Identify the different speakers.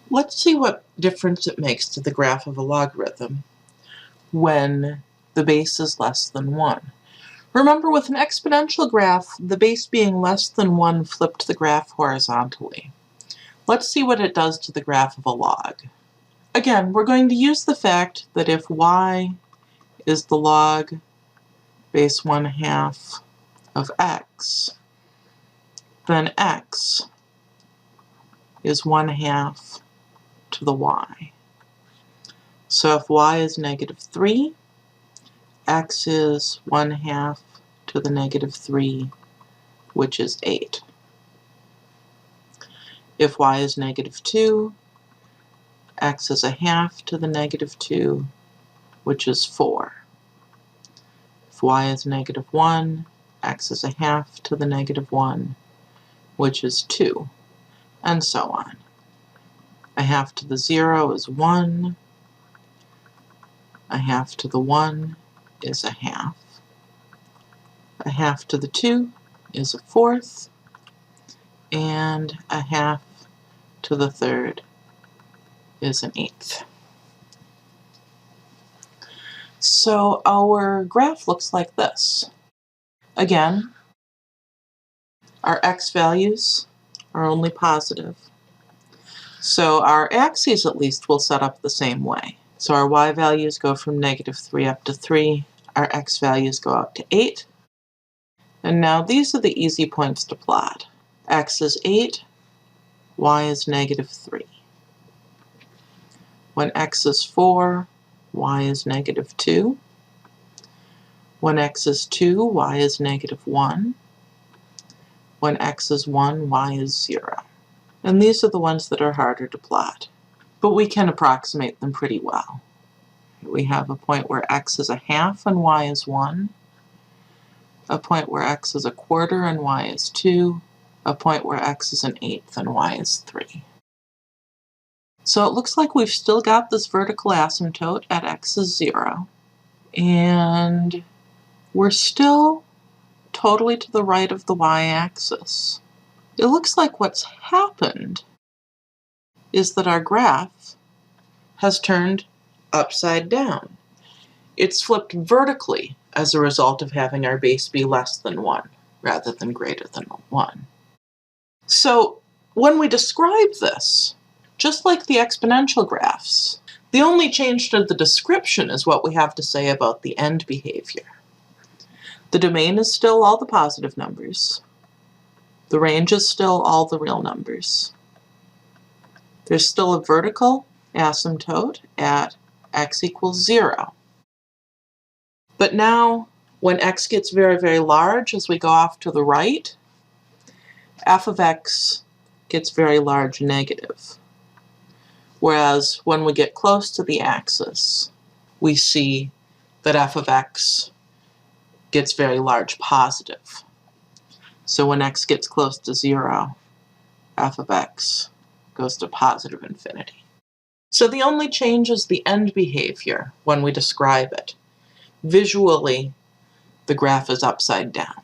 Speaker 1: Let's see what difference it makes to the graph of a logarithm when the base is less than 1. Remember, with an exponential graph, the base being less than 1 flipped the graph horizontally. Let's see what it does to the graph of a log. Again, we're going to use the fact that if y is the log base 1/2 of x, then x is 1/2 to the y. So if y is -3, x is 1/2 to the -3, which is 8. If y is -2, x is 1/2 to the -2, which is 4. If y is -1, x is 1/2 to the -1, which is 2, and so on. 1/2 to the 0 is 1, 1/2 to the 1 is 1/2, 1/2 to the 2 is 1/4, and 1/2 to the 3rd is 1/8. So our graph looks like this. Again, our x values are only positive. So our axes, at least, will set up the same way. So our y values go from -3 up to 3. Our x values go up to 8. And now these are the easy points to plot. X is 8, y is -3. When x is 4, y is -2. When x is 2, y is -1. When x is 1, y is 0. And these are the ones that are harder to plot, but we can approximate them pretty well. We have a point where x is 1/2 and y is 1, a point where x is 1/4 and y is 2, a point where x is 1/8 and y is 3. So it looks like we've still got this vertical asymptote at x is 0, and we're still totally to the right of the y-axis. It looks like what's happened is that our graph has turned upside down. It's flipped vertically as a result of having our base be less than 1 rather than greater than 1. So when we describe this, just like the exponential graphs, the only change to the description is what we have to say about the end behavior. The domain is still all the positive numbers. The range is still all the real numbers. There's still a vertical asymptote at x equals 0. But now, when x gets very, very large as we go off to the right, f of x gets very large negative. Whereas when we get close to the axis, we see that f of x gets very large positive. So when x gets close to 0, f of x goes to positive infinity. So the only change is the end behavior when we describe it. Visually, the graph is upside down.